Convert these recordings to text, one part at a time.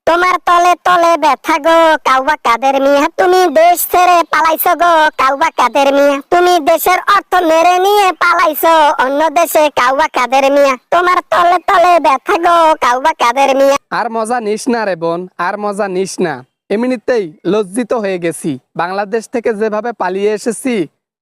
তোমার তলে তলে ব্যথা গো কাউবা কাদের মিয়া, তুমি দেশ ছেড়ে পালাইছো গো কাউবা কাদের মিয়া, তুমি দেশের অর্থ মেরে নিয়ে পালাইছো অন্য দেশে কাউবা কাদের মিয়া, তোমার তলে তলে ব্যথা গো কাউবা কাদের মিয়া। আর মজা নিস না রে বোন, আর মজা নিস না। এমনিতেই লজ্জিত হয়ে গেছি। বাংলাদেশ থেকে যেভাবে পালিয়ে এসেছি,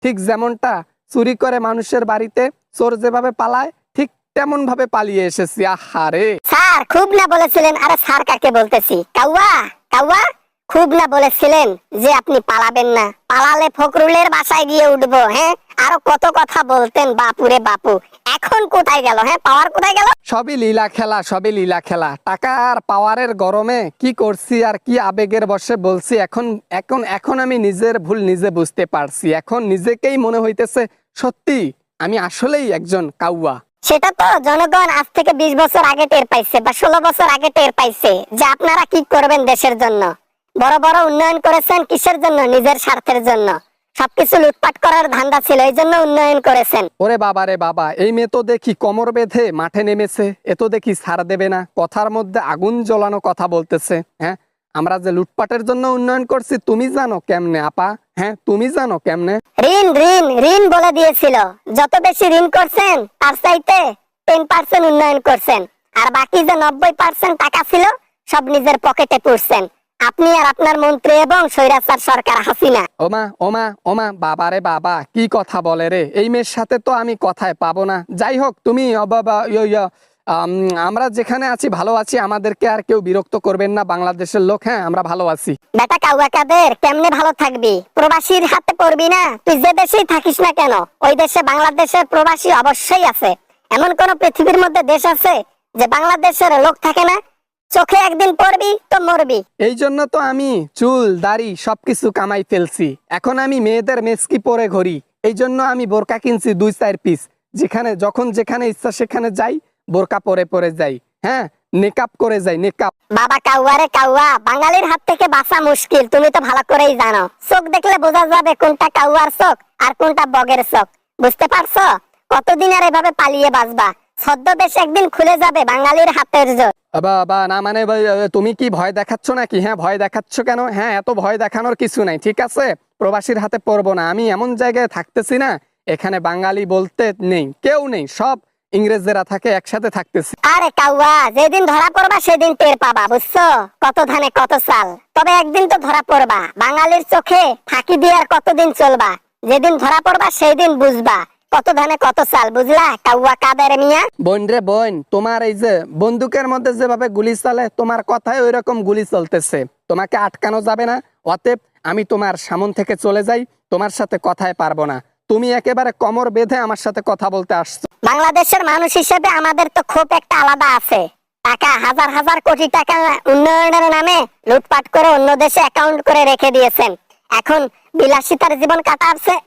ঠিক যেমনটা চুরি করে মানুষের বাড়িতে চোর যেভাবে পালায়, ঠিক তেমন ভাবে পালিয়ে এসেছি। আহারে স্যার খুব না বলেছিলেন, আরে স্যার কাকে বলতেছি, কাউয়া কাউয়া খুব না বলেছিলেন যে আপনি পালাবেন না, পালালে ফখরুলের বাসায় গিয়ে উঠবো। হ্যাঁ, আরো কত কথা বলতেন বাপুরে বাপু, এখন কোথায় গেল? হ্যাঁ, পাওয়ার কোথায় গেল? সবই লীলা খেলা, সবই লীলা খেলা। টাকা আর পাওয়ারের গরমে কি করছি আর কি আবেগের বশে বলছি, এখন এখন এখন আমি নিজের ভুল নিজে বুঝতে পারছি। এখন নিজেকেই মনে হইতেছে সত্যি আমি আসলেই একজন কাউয়া। সেটা তো জনগণ আজ থেকে 20 বছর আগে টের পাইছে বা 16 বছর আগে টের পাইছে যে আপনারা কি করবেন দেশের জন্য। বড় বড় উন্নয়ন করেছেন কিসের জন্য? নিজের স্বার্থের জন্য। সবকিছু লুটপাট করার ধান্দা ছিল, এই জন্য উন্নয়ন করেছেন। ওরে বাবা রে বাবা, এই মেয়ে তো দেখি কোমর বেঁধে মাঠে নেমেছে। এ তো দেখি ছাড় দেবে না, কথার মধ্যে আগুন জ্বলানো কথা বলতেছে। হ্যাঁ, আমরা যে লুটপাটের জন্য উন্নয়ন করছি তুমি জানো কেমনে আপা? হ্যাঁ, তুমি জানো কেমনে? ঋণ ঋণ ঋণ বলে দিয়েছিল, যত বেশি ঋণ করছেন তার চাইতে 10% উন্নয়ন করছেন, আর বাকি যে 90% টাকা ছিল সব নিজের পকেটে পুরছেন আপনি আর আপনার মন্ত্রী এবং স্বৈরাচার সরকার হাসিনা। ওমা ওমা ওমা, বাবা রে বাবা, কি কথা বলে রে! এই মেয়ের সাথে তো আমি কথায় পাবো না। যাই হোক, তুমি আমরা যেখানে আছি ভালো আছি, আমাদেরকে আর কেউ বিরক্ত করবেন না বাংলাদেশের লোক। হ্যাঁ, আমরা ভালো আছি। বেটা কাউয়া কাদের কেমনে ভালো থাকবি? প্রবাসীর হাতে পড়বি না? তুই যে দেশেই থাকিস না কেন, ওই দেশে বাংলাদেশের প্রবাসী অবশ্যই আছে। এমন কোন পৃথিবীর মধ্যে দেশ আছে যে বাংলাদেশের লোক থাকে না? চোখে একদিন পড়বি তো মরবি। এই জন্য তো আমি চুল দাড়ি সবকিছু কামাই ফেলছি। এখন আমি মেয়েদের মেসকি পরে ঘুরি। এই জন্য আমি বোরকা কিনছি 2-4 পিস। যেখানে যখন যেখানে ইচ্ছা সেখানে যাই, বোরকা পরে পরে যাই। হ্যাঁ, নেকআপ করে যাই, নেকআপ। বাবা কাউয়া রে কাউয়া, বাঙালির হাত থেকে বাঁচা মুশকিল, তুমি তো ভালো করেই জানো। চোখ দেখলে বোঝা যাবে কোনটা কাউয়ার চোখ আর কোনটা বগের চোখ। বুঝতে পারছো? কতদিন আর এভাবে পালিয়ে বাঁচবা? ছদ্মবেশ একদিন খুলে যাবে বাঙালির হাতের জোর। বাবা না মানে তুমি কি ভয় দেখাচ্ছ নাকি? হ্যাঁ, ভয় দেখাচ্ছ কেন? হ্যাঁ, এত ভয় দেখানোর কিছু নাই। ঠিক আছে, প্রবাসীর হাতে পড়বো না। আমি এমন জায়গায় থাকতেছি না, এখানে বাঙালি বলতে নেই, কেউ নেই, সব ইংরেজরা থাকে, একসাথে থাকতেছি। আরে কাউয়া, যেদিন ধরা পড়বা সেদিন টের পাবা, বুঝছো? কত ধানে কত চাল। তবে একদিন তো ধরা পড়বা। বাঙালির চোখে ফাঁকি দিয়ে আর কতদিন চলবা? যেদিন ধরা পড়বা সেই দিন বুঝবা কত ধানে কত চাল। বুঝলা কাউয়া কাদের মিয়া? বোন রে বোন, তোমার এই যে বন্দুকের মধ্যে যেভাবে গুলি চলে, তোমার কথায় ওই রকম গুলি চলতেছে। তোমাকে আটকানো যাবে না। অতএব আমি তোমার সামন থেকে চলে যাই, তোমার সাথে কথায় পারবো না। তুমি একেবারে কোমর বেঁধে আমার সাথে কথা বলতে আসছো। বাংলাদেশের মানুষ হিসেবে আমাদের তো খুব একটা আলাদা আছে। টাকা হাজার হাজার কোটি টাকা উন্নয়নের নামে লুটপাট করে অন্য দেশে অ্যাকাউন্ট করে রেখে দিয়েছেন। এখন বিলাসিতার জীবন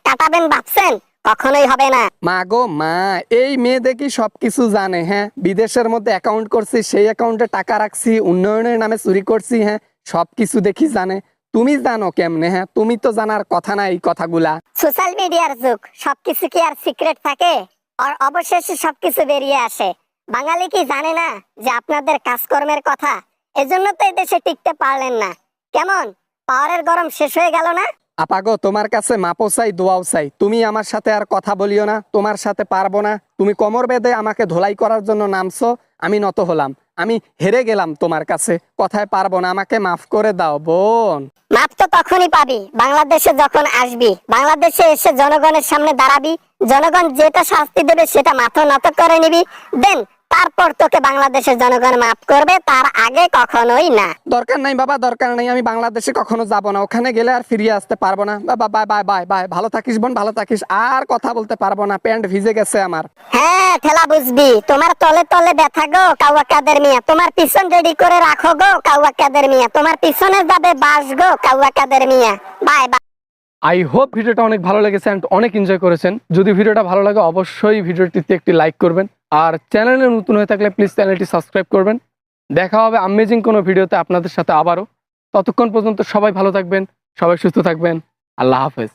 কাটাবেন ভাবছেন? কখনোই হবে না। মা গো মা, এই মেয়ে দেখি সবকিছু জানে। হ্যাঁ, বিদেশের মধ্যে অ্যাকাউন্ট করছি, সেই অ্যাকাউন্টে টাকা রাখছি, উন্নয়নের নামে চুরি করছি। হ্যাঁ, সবকিছু দেখি জানে। তুমি জানো কেমনে? হ্যাঁ, তুমি তো জানার কথা না এই কথাগুলা। সোশ্যাল মিডিয়ার যুগ, সবকিছু কি আর সিক্রেট থাকে? আর অবশেষে সবকিছু বেরিয়ে আসে। বাঙালি কি জানে না যে আপনাদের কাজকর্মের কথা? এজন্য তো এই দেশে টিকতে পারলেন না। কেমন পাওয়ারের গরম শেষ হয়ে গেল না? আপাগো, তোমার কাছে মাপও চাই, দোয়াও চাই। তুমি আমার সাথে আর কথা বলিও না, তোমার সাথে পারবো না। তুমি কোমর বেঁধে আমাকে ধোলাই করার জন্য নামছো, আমি নত হলাম, আমি হেরে গেলাম তোমার কাছে। কথায় পারবো না, আমাকে মাফ করে দাও বোন। মাপ তো তখনই পাবি বাংলাদেশে যখন আসবি। বাংলাদেশে এসে জনগণের সামনে দাঁড়াবি, জনগণ যেটা শাস্তি দেবে সেটা মাথা নত করে নিবি। দেন তারপর তোকে বাংলাদেশের জনগণ মাফ করবে, তার আগে কখনোই না। দরকার নাই বাবা, দরকার নাই। আমি বাংলাদেশে কখনো যাব না, ওখানে গেলে আর ফিরিয়ে আসতে পারবো না। বাবা বাই বাই বাই বাই, ভালো থাকিস বোন, ভালো থাকিস। আর কথা বলতে পারবো না, প্যান্ট ভিজে গেছে আমার। হ্যাঁ, ঠেলা বুঝবি। তোমার তলে তলে ব্যথা গো কাউয়া কাদের মিয়া, তোমার পিছন রেডি করে রাখো গো কাউয়া কাদের মিয়া, তোমার পিছনে যাবে বাস গো কাউয়া Kader Mia. Bye bye. I hope ভিডিওটা অনেক ভালো লেগেছে এন্ড অনেক এনজয় করেছেন। যদি ভিডিওটা ভালো লাগে অবশ্যই ভিডিওটিতে একটি লাইক করবেন, আর চ্যানেলে নতুন হয়ে থাকলে প্লিজ চ্যানেলটি সাবস্ক্রাইব করবেন। দেখা হবে আমেজিং কোনো ভিডিওতে আপনাদের সাথে আবারও। ততক্ষণ পর্যন্ত সবাই ভালো থাকবেন, সবাই সুস্থ থাকবেন। আল্লাহ হাফেজ।